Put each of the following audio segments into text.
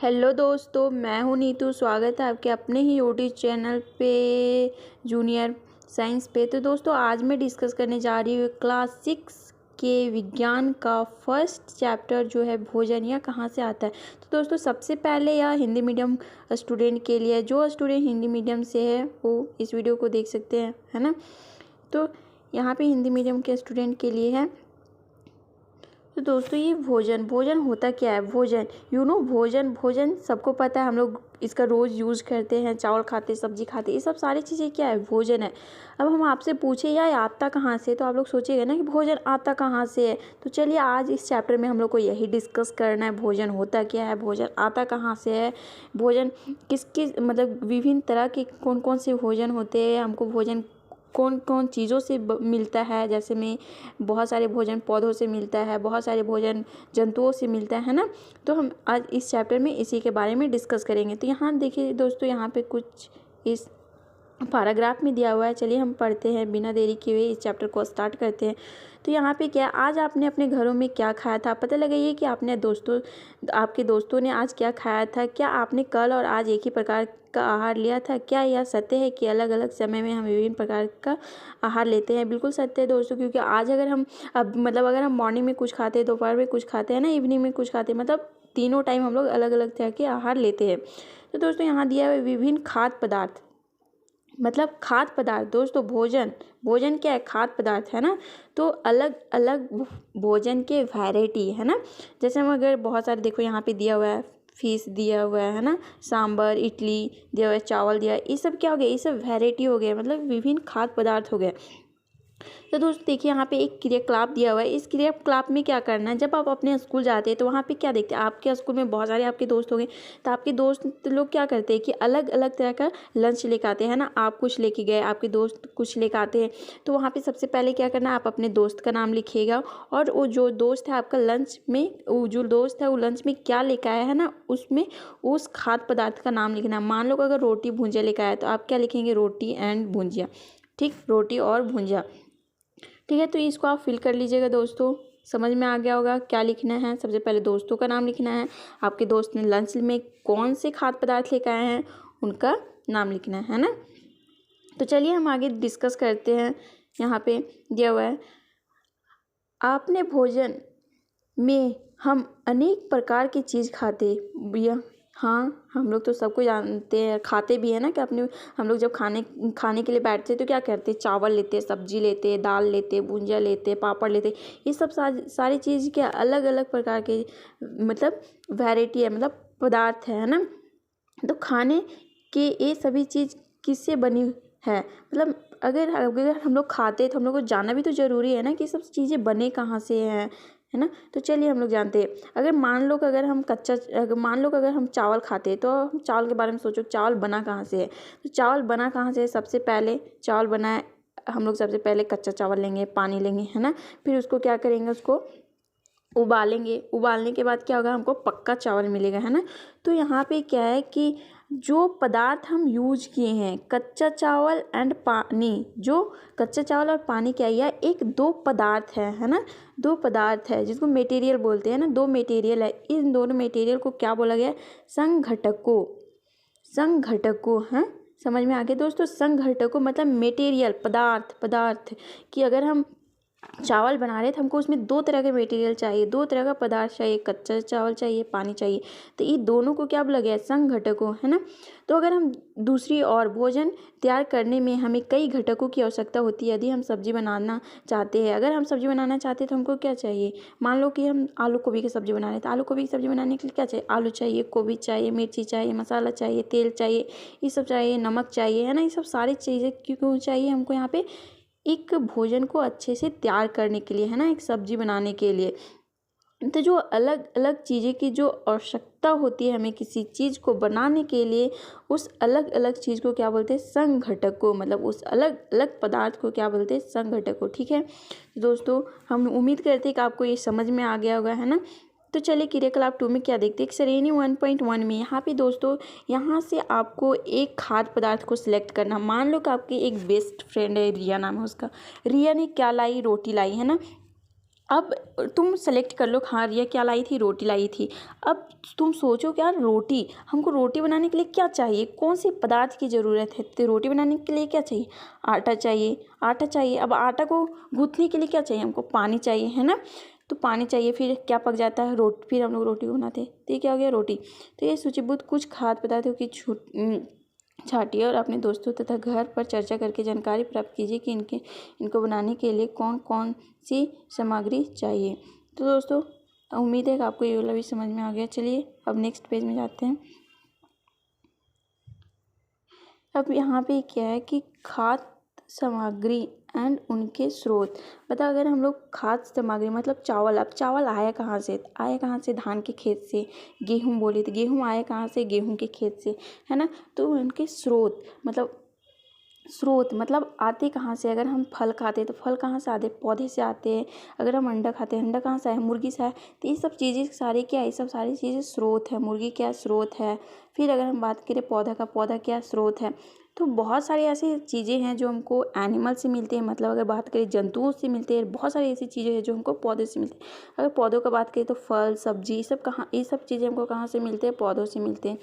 Hello दोस्तों, मैं हूं नीतू। स्वागत है आपके अपने ही यूट्यूब चैनल पे जूनियर साइंस पे। तो दोस्तों, आज मैं डिस्कस करने जा रही हूँ क्लास 6 के विज्ञान का फर्स्ट चैप्टर जो है भोजन, या कहाँ से आता है। तो दोस्तों, सबसे पहले यह हिंदी मीडियम स्टूडेंट के लिए, जो स्टूडेंट हिंदी मीडियम से है वो इस वीडियो को देख सकते हैं, है ना। तो यहाँ पे हिंदी मीडियम के स्टूडेंट के लिए है। तो दोस्तों, ये भोजन भोजन होता क्या है। भोजन भोजन सबको पता है, हम लोग इसका रोज़ यूज़ करते हैं। चावल खाते, सब्जी खाते, ये सब सारी चीज़ें क्या है, भोजन है। अब हम आपसे पूछे यार आता कहाँ से, तो आप लोग सोचिएगा ना कि भोजन आता कहाँ से है। तो चलिए, आज इस चैप्टर में हम लोग को यही डिस्कस करना है, भोजन होता क्या है, भोजन आता कहाँ से है, भोजन किस किस मतलब विभिन्न तरह के कौन कौन से भोजन होते हैं, हमको भोजन कौन कौन चीज़ों से मिलता है। जैसे में बहुत सारे भोजन पौधों से मिलता है, बहुत सारे भोजन जंतुओं से मिलता है ना। तो हम आज इस चैप्टर में इसी के बारे में डिस्कस करेंगे। तो यहाँ देखिए दोस्तों, यहाँ पे कुछ इस पैराग्राफ में दिया हुआ है। चलिए हम पढ़ते हैं, बिना देरी किए हुए इस चैप्टर को स्टार्ट करते हैं। तो यहाँ पे क्या, आज आपने अपने घरों में क्या खाया था, पता लगाइए कि आपके दोस्तों ने आज क्या खाया था। क्या आपने कल और आज एक ही प्रकार का आहार लिया था। क्या यह सत्य है कि अलग अलग समय में हम विभिन्न प्रकार का आहार लेते हैं। बिल्कुल सत्य है दोस्तों, क्योंकि आज अगर हम अगर हम मॉर्निंग में कुछ खाते हैं, दोपहर में कुछ खाते हैं ना, इवनिंग में कुछ खाते हैं, मतलब तीनों टाइम हम लोग अलग अलग तरह के आहार लेते हैं। तो दोस्तों, यहाँ दिया हुआ विभिन्न खाद्य पदार्थ, मतलब खाद्य पदार्थ। दोस्तों, भोजन क्या है, खाद्य पदार्थ है ना। तो अलग अलग भोजन के वैरायटी है ना। जैसे हम अगर बहुत सारे देखो, यहाँ पे दिया हुआ है फिश दिया हुआ है ना, सांभर, इडली दिया हुआ है, चावल दिया है। ये सब क्या हो गया, ये सब वैरायटी हो गया, मतलब विभिन्न खाद्य पदार्थ हो गए। तो दोस्तों देखिए, यहाँ पे एक क्रियाकलाप दिया हुआ है। इस क्रियाकलाप में क्या करना है, जब आप अपने स्कूल जाते हैं तो वहाँ पे क्या देखते हैं, आपके स्कूल में बहुत सारे आपके दोस्त होंगे। तो आपके दोस्त लोग क्या करते हैं कि अलग अलग तरह का लंच लेकर आते हैं ना। आप कुछ लेके गए, आपके दोस्त कुछ लेकर आते हैं। तो वहाँ पे सबसे पहले क्या करना है, आप अपने दोस्त का नाम लिखिएगा, और वो जो दोस्त है आपका लंच में, वो जो दोस्त है वो लंच में क्या लेकर आया है ना, उसमें उस खाद्य पदार्थ का नाम लिखना है। मान लो अगर रोटी भुंजिया लेकर आया तो आप क्या लिखेंगे, रोटी एंड भुंजिया। ठीक, रोटी और भुंजिया। ठीक है, तो इसको आप फिल कर लीजिएगा दोस्तों। समझ में आ गया होगा क्या लिखना है। सबसे पहले दोस्तों का नाम लिखना है, आपके दोस्त ने लंच में कौन से खाद्य पदार्थ लेकर आए हैं उनका नाम लिखना है ना। तो चलिए हम आगे डिस्कस करते हैं। यहाँ पे दिया हुआ है, आपने भोजन में हम अनेक प्रकार की चीज़ खाते भैया। हाँ, हम लोग तो सबको जानते हैं, खाते भी है ना कि अपने हम लोग जब खाने के लिए बैठते हैं तो क्या करते हैं, चावल लेते हैं, सब्जी लेते हैं, दाल लेते हैं, भुंजिया लेते हैं, पापड़ लेते हैं। ये सब सारी चीज़ के अलग अलग प्रकार के मतलब वैरायटी है, मतलब पदार्थ है ना। तो खाने के ये सभी चीज़ किससे बनी है, मतलब अगर हम लोग खाते हैं तो हम लोग को जानना भी तो ज़रूरी है ना कि सब चीज़ें बने कहाँ से हैं, है ना। तो चलिए हम लोग जानते हैं। अगर मान लो कि अगर हम चावल खाते हैं, तो हम चावल के बारे में सोचो, चावल बना कहाँ से है। तो चावल बना कहाँ से है, सबसे पहले चावल बना है, हम लोग सबसे पहले कच्चा चावल लेंगे, पानी लेंगे, है ना। फिर उसको क्या करेंगे, उसको उबालेंगे। उबालने के बाद क्या होगा, हमको पक्का चावल मिलेगा, है ना। तो यहाँ पे क्या है कि जो पदार्थ हम यूज किए हैं, कच्चा चावल एंड पानी, जो कच्चा चावल और पानी क्या है, यह एक दो पदार्थ है ना। दो पदार्थ है जिसको मटेरियल बोलते हैं ना, दो मटेरियल है। इन दोनों मटेरियल को क्या बोला गया है, संघटकों है। समझ में आ गया दोस्तों, संघटकों मतलब मटेरियल, पदार्थ कि अगर हम चावल बना रहे तो हमको उसमें दो तरह के मटेरियल चाहिए, दो तरह का पदार्थ चाहिए, कच्चा चावल चाहिए, पानी चाहिए। तो ये दोनों को क्या बोला गया है, संघटकों, है ना। तो अगर हम दूसरी ओर भोजन तैयार करने में हमें कई घटकों की आवश्यकता होती है। यदि हम सब्जी बनाना चाहते हैं, अगर हम सब्जी बनाना चाहते हैं तो हमको क्या चाहिए, मान लो कि हम आलू गोभी की सब्जी बना रहे हैं, तो आलू गोभी की सब्जी बनाने के लिए क्या चाहिए, आलू चाहिए, गोभी चाहिए, मिर्ची चाहिए, मसाला चाहिए, तेल चाहिए, ये सब चाहिए, नमक चाहिए, है ना। ये सब सारी चीज़ें क्यों चाहिए हमको यहाँ पे, एक भोजन को अच्छे से तैयार करने के लिए, है ना, एक सब्जी बनाने के लिए। तो जो अलग अलग चीज़ें की जो आवश्यकता होती है हमें किसी चीज़ को बनाने के लिए, उस अलग अलग चीज़ को क्या बोलते हैं, संघटक को, मतलब उस अलग अलग पदार्थ को क्या बोलते हैं, संघटक को। ठीक है दोस्तों, हम उम्मीद करते हैं कि आपको ये समझ में आ गया होगा, है ना। तो चलिए क्रियाकलाप 2 में क्या देखते हैं, श्रेणी 1.1 में यहाँ पे दोस्तों, यहाँ से आपको एक खाद्य पदार्थ को सिलेक्ट करना। मान लो कि आपकी एक बेस्ट फ्रेंड है, रिया नाम है उसका। रिया ने क्या लाई, रोटी लाई, है ना। अब तुम सेलेक्ट कर लो, हाँ रिया क्या लाई थी, रोटी लाई थी। अब तुम सोचो कि यार रोटी, हमको रोटी बनाने के लिए क्या चाहिए, कौन से पदार्थ की ज़रूरत है। तो रोटी बनाने के लिए क्या चाहिए, आटा चाहिए, आटा चाहिए। अब आटा को गूँथने के लिए क्या चाहिए, हमको पानी चाहिए, है ना। तो पानी चाहिए, फिर क्या पक जाता है, रोटी, फिर हम लोग रोटी को बनाते हैं। तो ये क्या हो गया, रोटी। तो ये सूचीबद्ध कुछ खाद्य पदार्थों की छाटिए और अपने दोस्तों तथा घर पर चर्चा करके जानकारी प्राप्त कीजिए कि इनको बनाने के लिए कौन कौन सी सामग्री चाहिए। तो दोस्तों उम्मीद है कि आपको ये वाला भी समझ में आ गया। चलिए अब नेक्स्ट पेज में जाते हैं। अब यहाँ पे क्या है कि खाद्य सामग्री एंड उनके स्रोत। बता, अगर हम लोग खाद्य सामग्री मतलब चावल, अब चावल आया कहाँ से, आया कहाँ से, धान के खेत से। गेहूँ बोले तो गेहूँ आया कहाँ से, गेहूँ के खेत से, है ना। तो उनके स्रोत मतलब आते कहाँ से। अगर हम फल खाते हैं तो फल कहाँ से आते, पौधे से आते हैं। अगर हम अंडा खाते हैं, अंडा कहाँ से आया, मुर्गी से आया। तो ये सब चीज़ें सारी क्या है, ये सब सारी चीज़ें स्रोत है। मुर्गी क्या स्रोत है। फिर अगर हम बात करें पौधा का, पौधा क्या स्रोत है। तो बहुत सारी ऐसी चीज़ें हैं जो हमको एनिमल से मिलते हैं, मतलब अगर बात करें जंतुओं से मिलते हैं। बहुत सारी ऐसी चीज़ें हैं जो हमको पौधे से मिलते हैं। अगर पौधों का बात करें तो फल सब्जी ये सब चीज़ें हमको कहाँ से मिलते हैं, पौधों से मिलते हैं।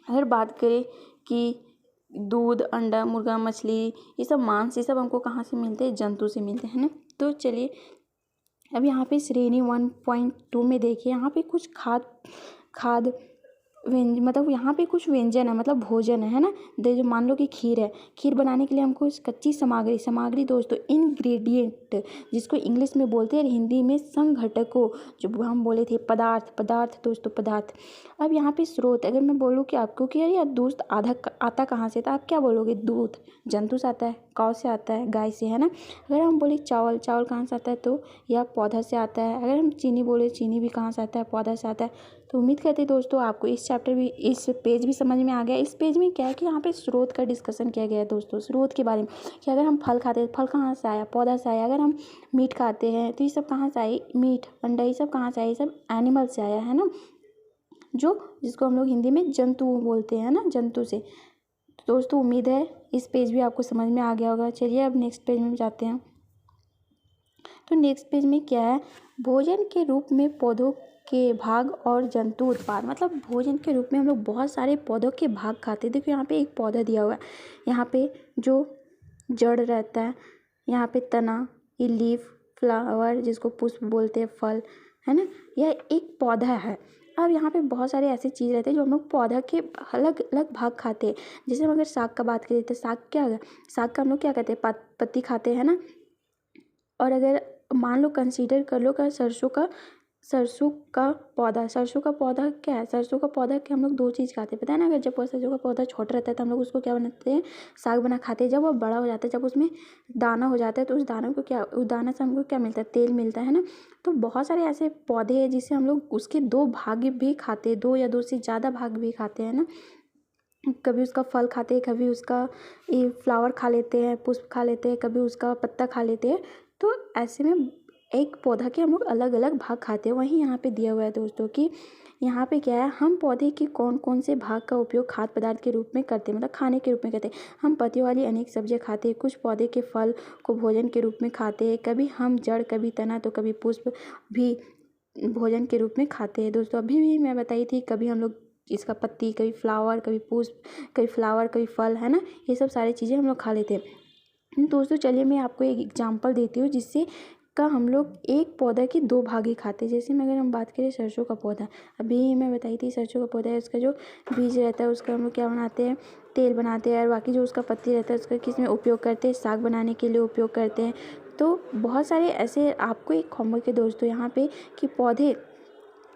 अगर बात करें कि दूध, अंडा, मुर्गा, मछली, ये सब मांस, ये सब हमको कहाँ से मिलते हैं, जंतु से मिलते हैं ना। तो चलिए अब यहाँ पे श्रेणी 1.2 में देखिए, यहाँ पे कुछ खाद मतलब यहाँ पे कुछ व्यंजन है, मतलब भोजन है ना। जो मान लो कि खीर है, खीर बनाने के लिए हमको इस कच्ची सामग्री दोस्तों इंग्रेडिएंट, जिसको इंग्लिश में बोलते हैं, हिंदी में संघटकों, जो हम बोले थे पदार्थ दोस्तों, पदार्थ। अब यहाँ पे स्रोत, अगर मैं बोलूँ कि आपको कि यार दूध आता कहाँ से, तो आप क्या बोलोगे, दूध जंतु से आता है, काऊ से आता है, गाय से, है ना। अगर हम बोले चावल कहाँ से आता है, तो यह पौधा से आता है। अगर हम चीनी बोले, चीनी भी कहाँ से आता है, पौधा से आता है। तो उम्मीद करते हैं दोस्तों आपको इस पेज भी समझ में आ गया। इस पेज में क्या है कि यहाँ पे स्रोत का डिस्कशन किया गया है दोस्तों, स्रोत के बारे में कि अगर हम फल खाते हैं, फल कहाँ से आया, पौधा से आया। अगर हम मीट खाते हैं तो ये सब कहाँ से आए, मीट, अंडा, ये सब कहाँ से आए, ये सब एनिमल से आया, है ना, जिसको हम लोग हिंदी में जंतु बोलते हैं ना, जंतु से। तो दोस्तों उम्मीद है इस पेज भी आपको समझ में आ गया होगा। चलिए अब नेक्स्ट पेज में जाते हैं। तो नेक्स्ट पेज में क्या है, भोजन के रूप में पौधों के भाग और जंतु उत्पाद। मतलब भोजन के रूप में हम लोग बहुत सारे पौधों के भाग खाते हैं। देखो यहाँ पे एक पौधा दिया हुआ है, यहाँ पे जो जड़ रहता है, यहाँ पे तना, ये लीफ, फ्लावर जिसको पुष्प बोलते हैं, फल, है ना, यह एक पौधा है। अब यहाँ पे बहुत सारे ऐसी चीज़ रहते हैं जो हम लोग पौधा के अलग अलग भाग खाते हैं। जैसे हम अगर साग का बात करें तो साग क्या है, साग का हम लोग क्या कहते हैं, पत्ती खाते हैं ना। और अगर मान लो कंसीडर कर लो का सरसों का पौधा क्या है, सरसों का पौधा के हम लोग दो चीज़ खाते हैं, पता है ना। अगर जब सरसों का पौधा छोटा रहता है तो हम लोग उसको क्या बनाते हैं, साग बना खाते हैं। जब वो बड़ा हो जाता है, जब उसमें दाना हो जाता है, तो उस दाना से हमको क्या मिलता है, तेल मिलता है ना। तो बहुत सारे ऐसे पौधे हैं जिससे हम लोग उसके दो भाग भी खाते हैं, दो या दो से ज़्यादा भाग भी खाते हैं ना। कभी उसका फल खाते हैं, कभी उसका ये फ्लावर खा लेते हैं, पुष्प खा लेते हैं, कभी उसका पत्ता खा लेते हैं। तो ऐसे में एक पौधा के हम लोग अलग अलग भाग खाते हैं। वहीं यहाँ पे दिया हुआ है दोस्तों कि यहाँ पे क्या है, हम पौधे के कौन कौन से भाग का उपयोग खाद्य पदार्थ के रूप में करते हैं, मतलब खाने के रूप में करते हैं। हम पत्तियों वाली अनेक सब्जियाँ खाते हैं, कुछ पौधे के फल को भोजन के रूप में खाते हैं। कभी हम जड़, कभी तना, तो कभी पुष्प भी भोजन के रूप में खाते हैं दोस्तों। अभी भी मैं बताई थी, कभी हम लोग इसका पत्ती, कभी फ्लावर, कभी पुष्प, कभी फ्लावर, कभी फल, है ना। ये सब सारी चीज़ें हम लोग खा लेते हैं दोस्तों। चलिए मैं आपको एक एग्जांपल देती हूँ जिससे का हम लोग एक पौधा के दो भाग ही खाते हैं। जैसे में अगर हम बात करें सरसों का पौधा, अभी मैं बताई थी सरसों का पौधा है, उसका जो बीज रहता है उसका हम लोग क्या बनाते हैं, तेल बनाते हैं। और बाकी जो उसका पत्ती रहता है उसका किस में उपयोग करते हैं, साग बनाने के लिए उपयोग करते हैं। तो बहुत सारे ऐसे आपको एक होमवर्क है दोस्तों यहाँ पे कि पौधे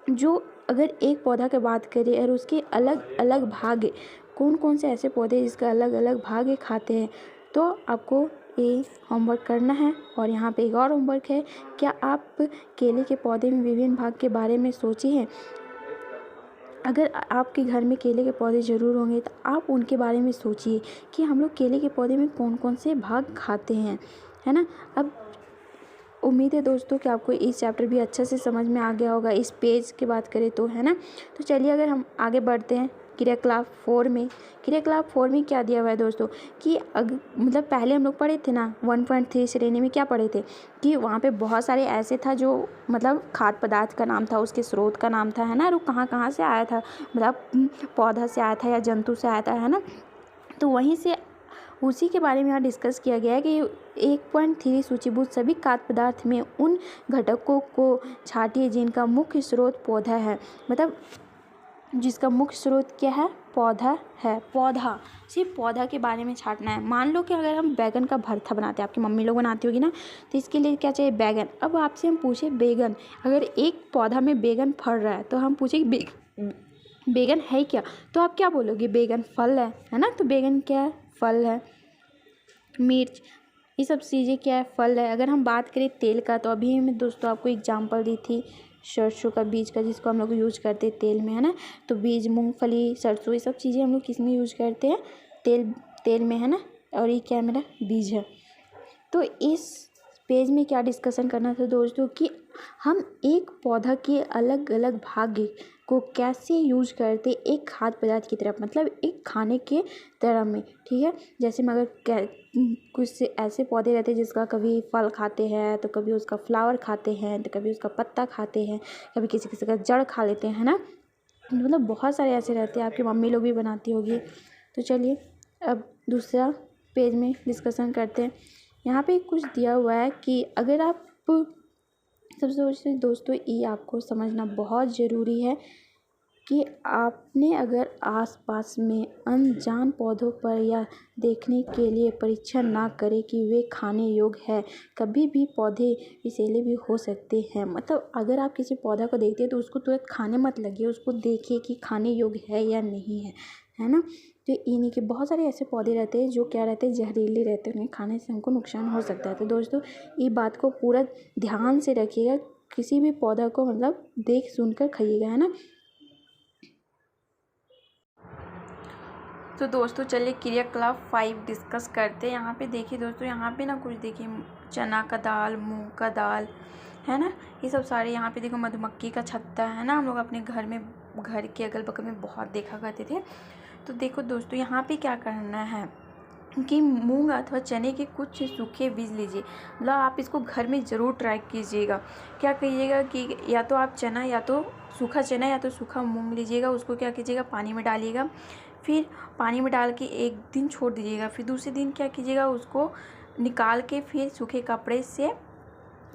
जो, अगर एक पौधा की बात करें और उसके अलग अलग भाग, कौन कौन से ऐसे पौधे जिसका अलग अलग भाग खाते हैं, तो आपको ये होमवर्क करना है। और यहाँ पे एक और होमवर्क है, क्या आप केले के पौधे में विभिन्न भाग के बारे में सोचे हैं। अगर आपके घर में केले के पौधे ज़रूर होंगे तो आप उनके बारे में सोचिए कि हम लोग केले के पौधे में कौन कौन से भाग खाते हैं, है ना। अब उम्मीद है दोस्तों कि आपको इस चैप्टर भी अच्छे से समझ में आ गया होगा, इस पेज की बात करें तो, है ना। तो चलिए अगर हम आगे बढ़ते हैं क्रियाकलाप 4 में क्या दिया हुआ है दोस्तों कि मतलब पहले हम लोग पढ़े थे ना 1.3 श्रेणी में क्या पढ़े थे कि वहाँ पे बहुत सारे ऐसे था जो मतलब खाद्य पदार्थ का नाम था, उसके स्रोत का नाम था, है ना, और कहाँ कहाँ से आया था, मतलब पौधा से आया था या जंतु से आया था, है ना। तो वहीं से उसी के बारे में यहाँ डिस्कस किया गया है कि 1.3 सूचीभूत सभी खाद्य पदार्थ में उन घटकों को छांटिए जिनका मुख्य स्रोत पौधा है, मतलब जिसका मुख्य स्रोत क्या है, पौधा है। पौधा, सिर्फ पौधा के बारे में छांटना है। मान लो कि अगर हम बैगन का भरता बनाते हैं, आपकी मम्मी लोग बनाती होगी ना, तो इसके लिए क्या चाहिए, बैगन। अब आपसे हम पूछे बैगन, अगर एक पौधा में बैगन फल रहा है तो हम पूछे बैगन है क्या, तो आप क्या बोलोगे, बैगन फल है ना। तो बैगन क्या है, फल है। मिर्च, ये सब चीज़ें क्या है, फल है। अगर हम बात करें तेल का, तो अभी मैं दोस्तों आपको एग्जांपल दी थी सरसों का बीज का, जिसको हम लोग यूज करते हैं तेल में, है ना। तो बीज, मूंगफली, सरसों, ये सब चीज़ें हम लोग किस में यूज करते हैं, तेल में, है ना। और ये क्या है, मेरा बीज है। तो इस पेज में क्या डिस्कशन करना था दोस्तों कि हम एक पौधा के अलग अलग भाग को कैसे यूज करते एक खाद्य पदार्थ की तरफ, मतलब एक खाने के तरह में, ठीक है। जैसे में अगर कुछ ऐसे पौधे रहते हैं जिसका कभी फल खाते हैं, तो कभी उसका फ्लावर खाते हैं, तो कभी उसका पत्ता खाते हैं, कभी किसी किसी का जड़ खा लेते हैं, है ना। मतलब बहुत सारे ऐसे रहते हैं, आपकी मम्मी लोग भी बनाती होगी। तो चलिए अब दूसरा पेज में डिस्कशन करते हैं। यहाँ पे कुछ दिया हुआ है कि अगर आप सबसे दोस्तों ये आपको समझना बहुत ज़रूरी है कि आपने अगर आसपास में अनजान पौधों पर या देखने के लिए परीक्षण ना करें कि वे खाने योग्य है। कभी भी पौधे विषैले भी हो सकते हैं, मतलब अगर आप किसी पौधा को देखते हैं तो उसको तुरंत खाने मत लगिए, उसको देखिए कि खाने योग्य है या नहीं है ना। तो इन्हीं के बहुत सारे ऐसे पौधे रहते हैं जो क्या रहते हैं, जहरीले रहते हैं, उन्हें खाने से हमको नुकसान हो सकता है। तो दोस्तों ये बात को पूरा ध्यान से रखिएगा, किसी भी पौधा को मतलब देख सुनकर खाइएगा, है ना। तो दोस्तों चलिए क्रियाकलाप 5 डिस्कस करते हैं। यहाँ पे देखिए दोस्तों, यहाँ पे ना कुछ देखिए, चना का दाल, मूंग का दाल, है ना, ये सब सारे। यहाँ पे देखो मधुमक्खी का छत्ता, है ना, हम लोग अपने घर के अगल बगल में बहुत देखा करते थे। तो देखो दोस्तों यहाँ पे क्या करना है कि मूंग अथवा चने के कुछ सूखे बीज लीजिए, मतलब आप इसको घर में ज़रूर ट्राई कीजिएगा। क्या करिएगा कि या तो आप चना, या तो सूखा चना या तो सूखा मूंग लीजिएगा, उसको क्या कीजिएगा, पानी में डालिएगा, फिर पानी में डाल के एक दिन छोड़ दीजिएगा, फिर दूसरे दिन क्या कीजिएगा, उसको निकाल के फिर सूखे कपड़े से,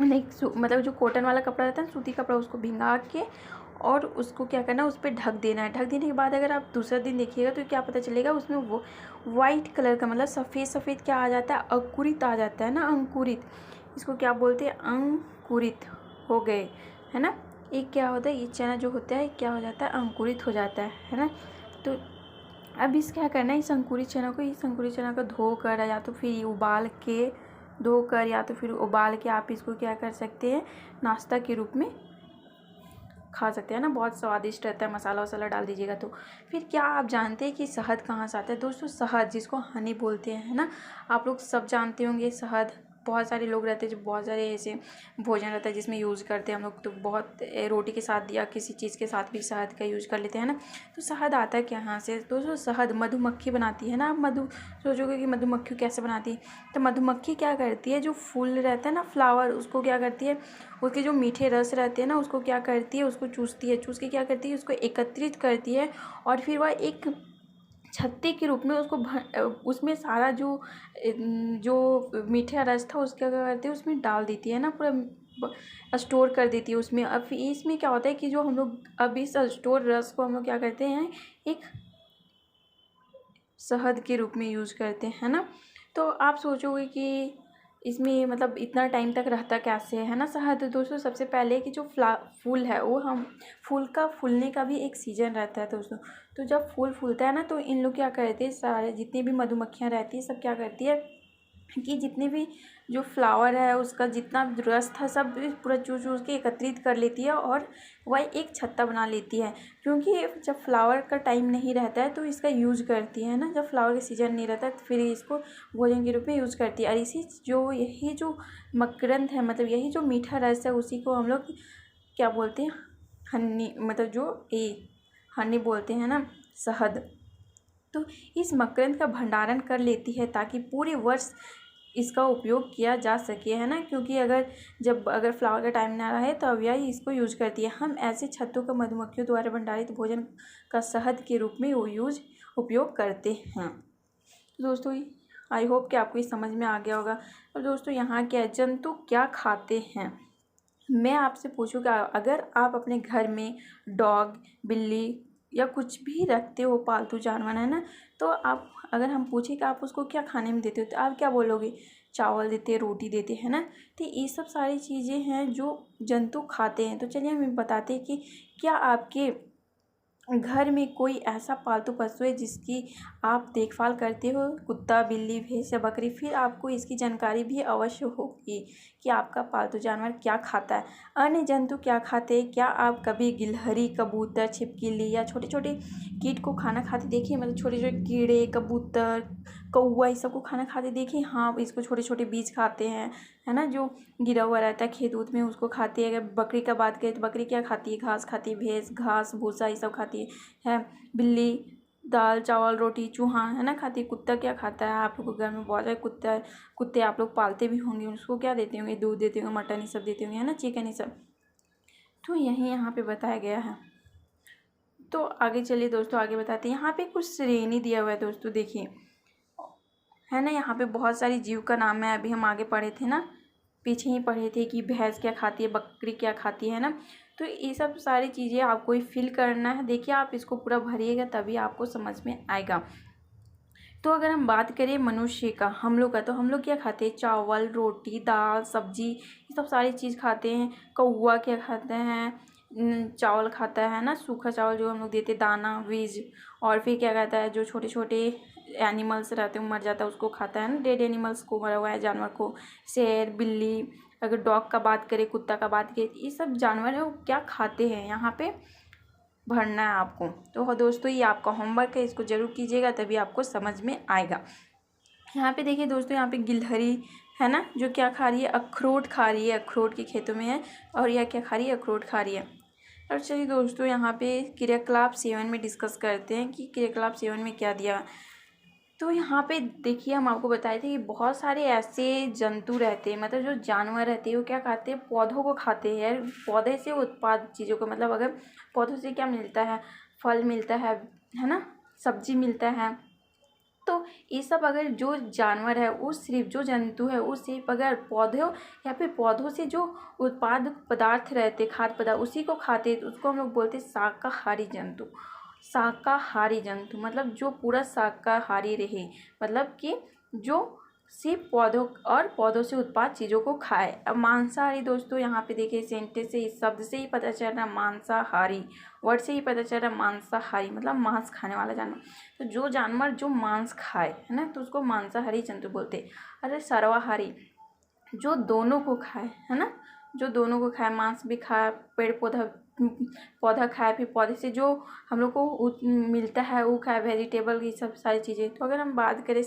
नहीं मतलब जो कॉटन वाला कपड़ा रहता है, सूती कपड़ा, उसको भिंगा के और उसको क्या करना है, उस पर ढक देना है। ढक देने के बाद अगर आप दूसरा दिन देखिएगा तो क्या पता चलेगा, उसमें वो वाइट कलर का, मतलब सफ़ेद सफ़ेद क्या आ जाता है, अंकुरित आ जाता है ना, अंकुरित, इसको क्या बोलते हैं, अंकुरित हो गए, है ना। एक क्या होता है, ये चना जो होता है क्या हो जाता है, अंकुरित हो जाता है ना। तो अब इस क्या करना है, इस अंकुरित चना को धोकर या तो फिर उबाल के, धोकर या तो फिर उबाल के आप इसको क्या कर सकते हैं, नाश्ता के रूप में खा सकते हैं ना, बहुत स्वादिष्ट रहता है। मसाला वसाला डाल दीजिएगा तो। फिर क्या आप जानते हैं कि शहद कहाँ से आता है दोस्तों, शहद जिसको हनी बोलते हैं, है ना, आप लोग सब जानते होंगे। शहद बहुत सारे लोग रहते हैं जो बहुत सारे ऐसे भोजन रहता है जिसमें यूज़ करते हैं हम लोग, तो बहुत रोटी के साथ या किसी चीज़ के साथ भी शहद का यूज़ कर लेते हैं ना। तो शहद आता है कहाँ से दोस्तों, शहद मधुमक्खी बनाती है ना। आप सोचोगे कि मधुमक्खी कैसे बनाती है, तो मधुमक्खी क्या करती है, जो फूल रहता है ना, फ्लावर, उसको क्या करती है, उसके जो मीठे रस रहते हैं ना, उसको क्या करती है, उसको चूसती है, चूस के क्या करती है, उसको एकत्रित करती है, और फिर वह एक छत्ते के रूप में उसको उसमें सारा जो मीठा रस था उसका क्या करती है, उसमें डाल देती है ना, पूरा स्टोर कर देती है उसमें। अब इसमें क्या होता है कि जो हम लोग अब इस स्टोर रस को हम लोग क्या करते हैं, एक शहद के रूप में यूज़ करते हैं ना। तो आप सोचोगे कि इसमें मतलब इतना टाइम तक रहता कैसे है ना शहद। दोस्तों सबसे पहले कि जो फूल है वो, हम फूल का फूलने का भी एक सीज़न रहता है दोस्तों। तो जब फूल फूलता है ना, तो इन लोग क्या करते हैं, सारे जितनी भी मधुमक्खियाँ रहती है सब क्या करती है कि जितने भी जो फ्लावर है उसका जितना रस था सब पूरा चूस चूस के एकत्रित कर लेती है और वह एक छत्ता बना लेती है। क्योंकि जब फ्लावर का टाइम नहीं रहता है तो इसका यूज़ करती है ना, जब फ्लावर का सीजन नहीं रहता है तो फिर इसको भोजन के रूप में यूज़ करती है। और यही जो मकरंद है, मतलब यही जो मीठा रस है, उसी को हम लोग क्या बोलते हैं, हनी, मतलब जो हनी बोलते हैं ना। शहद। तो इस मकरंद का भंडारण कर लेती है ताकि पूरे वर्ष इसका उपयोग किया जा सके, है ना, क्योंकि अगर फ्लावर का टाइम ना रहे तो अव्यय इसको यूज करती है। हम ऐसे छत्तों का मधुमक्खियों द्वारा भंडारित भोजन का शहद के रूप में उपयोग करते हैं। दोस्तों आई होप कि आपको ये समझ में आ गया होगा। और दोस्तों यहाँ क्या है, जंतु क्या खाते हैं। मैं आपसे पूछूँगा, अगर आप अपने घर में डॉग, बिल्ली या कुछ भी रखते हो, पालतू जानवर, है ना, तो आप अगर हम पूछें कि आप उसको क्या खाने में देते हो तो आप क्या बोलोगे? चावल देते, रोटी देते, है ना। तो ये सब सारी चीज़ें हैं जो जंतु खाते हैं। तो चलिए हम बताते हैं कि क्या आपके घर में कोई ऐसा पालतू पशु है जिसकी आप देखभाल करते हो, कुत्ता, बिल्ली, भैंस या बकरी, फिर आपको इसकी जानकारी भी अवश्य होगी कि आपका पालतू जानवर क्या खाता है, अन्य जंतु क्या खाते हैं। क्या आप कभी गिलहरी, कबूतर, छिपकली या छोटे छोटे कीट को खाना खाते देखिए, मतलब छोटे छोटे कीड़े, कबूतर, कौवा, इस सबको खाना खाते देखिए। हाँ, इसको छोटे छोटे बीज खाते हैं, है ना, जो गिरा हुआ रहता है खेत उत में उसको खाती है। अगर बकरी का बात करें तो बकरी क्या खाती है? घास खाती है। भैंस घास भूसा ये सब खाती है। बिल्ली दाल चावल रोटी चूहा, है ना, खाती है। कुत्ता क्या खाता है? आप लोग के घर में बहुत सारे कुत्ते आप लोग पालते भी होंगे। उसको क्या देते होंगे? दूध देते होंगे, मटन ये सब देते होंगे, है ना, चिकन ये सब। तो यही यहाँ पे बताया गया है। तो आगे चलिए दोस्तों, आगे बताते हैं। यहाँ पे कुछ श्रेणी दिया हुआ है दोस्तों, देखिए, है ना। यहाँ पे बहुत सारी जीव का नाम है। अभी हम आगे पढ़े थे ना, पीछे ही पढ़े थे कि भैंस क्या खाती है, बकरी क्या खाती है ना। तो ये सब सारी चीज़ें आपको ही फिल करना है। देखिए, आप इसको पूरा भरिएगा तभी आपको समझ में आएगा। तो अगर हम बात करें मनुष्य का, हम लोग का, तो हम लोग क्या खाते हैं? चावल, रोटी, दाल, सब्जी, ये सब सारी चीज़ खाते हैं। कौवा क्या खाते हैं? चावल खाता है ना, सूखा चावल जो हम लोग देते, दाना, बीज। और फिर क्या कहता है, जो छोटे छोटे एनिमल्स रहते हैं, मर जाता है, उसको खाता है ना, डेड एनिमल्स को, मरा हुआ है जानवर को। शेर, बिल्ली, अगर डॉग का बात करें, कुत्ता का बात करें, ये सब जानवर है वो क्या खाते हैं, यहाँ पे भरना है आपको। तो दोस्तों ये आपका होमवर्क है, इसको जरूर कीजिएगा तभी आपको समझ में आएगा। यहाँ पे देखिए दोस्तों, यहाँ पे गिलहरी है ना, जो क्या खा रही है? अखरोट खा रही है। अखरोट के खेतों में है और यह क्या खा रही है? अखरोट खा रही है। और चलिए दोस्तों, यहाँ पे क्रियाकलाप 7 में डिस्कस करते हैं कि क्रियाकलाप 7 में क्या दिया। तो यहाँ पे देखिए, हम आपको बताए थे कि बहुत सारे ऐसे जंतु रहते हैं, मतलब जो जानवर रहते हैं, वो क्या खाते हैं? पौधों को खाते हैं। पौधे से उत्पाद चीज़ों को, मतलब अगर पौधों से क्या मिलता है? फल मिलता है ना, सब्जी मिलता है। तो ये सब अगर जो जानवर है, वो सिर्फ जो जंतु है, वो सिर्फ अगर पौधों या फिर पौधों से जो उत्पाद पदार्थ रहते, खाद्य पदार्थ, उसी को खाते, तो उसको हम लोग बोलते हैं शाकाहारी जंतु। शाकाहारी जंतु मतलब जो पूरा शाकाहारी रहे, मतलब कि जो सिर्फ पौधों और पौधों से उत्पाद चीज़ों को खाए। अब मांसाहारी दोस्तों, यहाँ पे देखिए सेंटेंस से, इस शब्द से ही पता चल रहा है, मांसाहारी वर्ड से ही पता चल रहा है, मांसाहारी मतलब मांस खाने वाला जानवर। तो जो जानवर जो मांस खाए, है ना, तो उसको मांसाहारी जंतु बोलते हैं। अरे सर्वाहारी, जो दोनों को खाए, है ना, जो दोनों को खाए, मांस भी खाए, पेड़ पौधा खाए, फिर पौधे से जो हम लोग को मिलता है वो खाए, वेजिटेबल, ये सब सारी चीज़ें। तो अगर हम बात करें,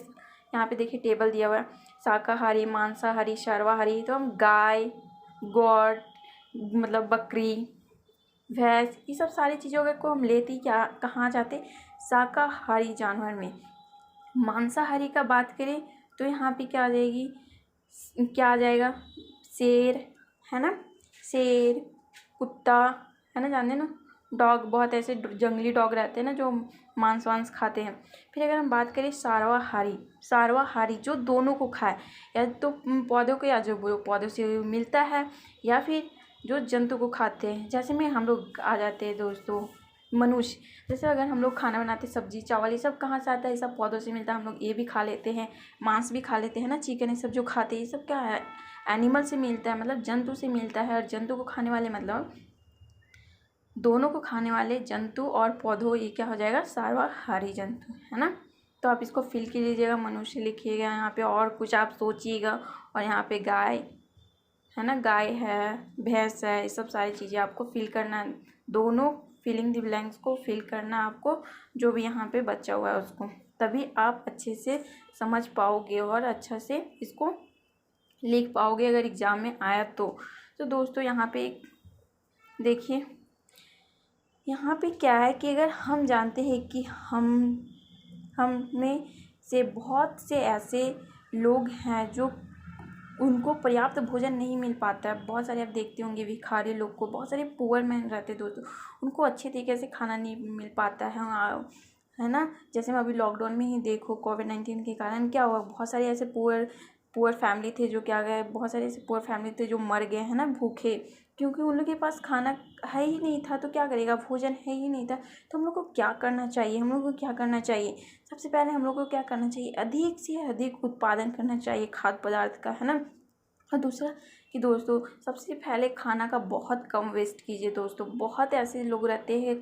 यहाँ पे देखिए टेबल दिया हुआ है, शाकाहारी, मांसाहारी, सर्वाहारी। तो हम गाय, गौड़, मतलब बकरी, भैंस, ये सब सारी चीज़ों को हम लेते क्या कहाँ जाते? शाकाहारी जानवर में। मांसाहारी का बात करें तो यहाँ पे क्या आ जाएगी? क्या आ जाएगा? शेर, है ना, शेर, कुत्ता, है ना, जानते ना, डॉग, बहुत ऐसे जंगली डॉग रहते हैं ना जो मांस वांस खाते हैं। फिर अगर हम बात करें सर्वाहारी जो दोनों को खाए, या तो पौधों को, या जो पौधों से मिलता है, या फिर जो जंतु को खाते हैं। जैसे में हम लोग आ जाते हैं दोस्तों मनुष्य। जैसे अगर हम लोग खाना बनाते, सब्जी चावल, ये सब कहाँ से आता है? ये सब पौधों से मिलता है। हम लोग ये भी खा लेते हैं, मांस भी खा लेते हैं ना, चिकन, ये सब जो खाते हैं, ये सब क्या है? एनिमल से मिलता है, मतलब जंतु से मिलता है। और जंतु को खाने वाले मतलब दोनों को खाने वाले जंतु और पौधों, ये क्या हो जाएगा? सर्वाहारी जंतु, है ना। तो आप इसको फिल कर लीजिएगा, मनुष्य लिखिएगा यहाँ पे, और कुछ आप सोचिएगा। और यहाँ पे गाय है ना, गाय है, भैंस है, ये सब सारी चीज़ें आपको फिल करना है। दोनों फिलिंग द ब्लैंक्स को फिल करना आपको, जो भी यहाँ पे बचा हुआ है उसको, तभी आप अच्छे से समझ पाओगे और अच्छा से इसको लिख पाओगे अगर एग्ज़ाम में आया तो। दोस्तों यहाँ पे देखिए, यहाँ पे क्या है कि अगर हम जानते हैं कि हम में से बहुत से ऐसे लोग हैं जो उनको पर्याप्त भोजन नहीं मिल पाता है। बहुत सारे आप देखते होंगे भिखारी लोग को, बहुत सारे पुअर मैन रहते हैं दोस्तों, उनको अच्छे तरीके से खाना नहीं मिल पाता है ना। जैसे मैं अभी लॉकडाउन में ही देखो, कोविड-19 के कारण क्या हुआ, बहुत सारे ऐसे पुअर फैमिली थे जो क्या गए, बहुत सारे ऐसे पुअर फैमिली थे जो मर गए हैं ना भूखे, क्योंकि उन लोग के पास खाना है ही नहीं था। तो क्या करेगा, भोजन है ही नहीं था। तो हम लोग को क्या करना चाहिए, हम लोग को क्या करना चाहिए, सबसे पहले हम लोग को क्या करना चाहिए, अधिक से अधिक उत्पादन करना चाहिए खाद्य पदार्थ का, है ना। और दूसरा कि दोस्तों सबसे पहले खाना का बहुत कम वेस्ट कीजिए दोस्तों। बहुत ऐसे लोग रहते हैं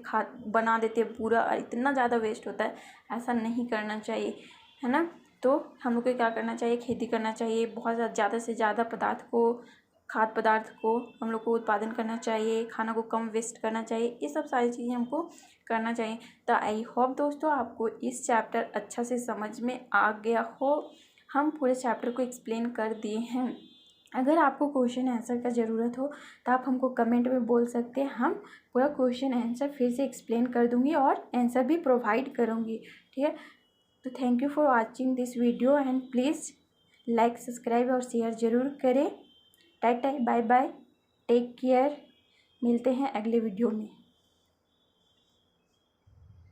बना देते हैं पूरा, और इतना ज़्यादा वेस्ट होता है, ऐसा नहीं करना चाहिए, है ना। तो हम लोग को क्या करना चाहिए, खेती करना चाहिए, बहुत ज़्यादा से ज़्यादा खाद्य पदार्थ को हम लोग को उत्पादन करना चाहिए, खाना को कम वेस्ट करना चाहिए, ये सब सारी चीज़ें हमको करना चाहिए। तो आई होप दोस्तों आपको इस चैप्टर अच्छा से समझ में आ गया हो। हम पूरे चैप्टर को एक्सप्लेन कर दिए हैं। अगर आपको क्वेश्चन आंसर का ज़रूरत हो तो आप हमको कमेंट में बोल सकते हैं, हम पूरा क्वेश्चन आंसर फिर से एक्सप्लेन कर दूँगी और आंसर भी प्रोवाइड करूँगी, ठीक है। तो thank you for watching this video and please like, subscribe और शेयर ज़रूर करें। Tata, bye bye, take care, मिलते हैं अगले वीडियो में।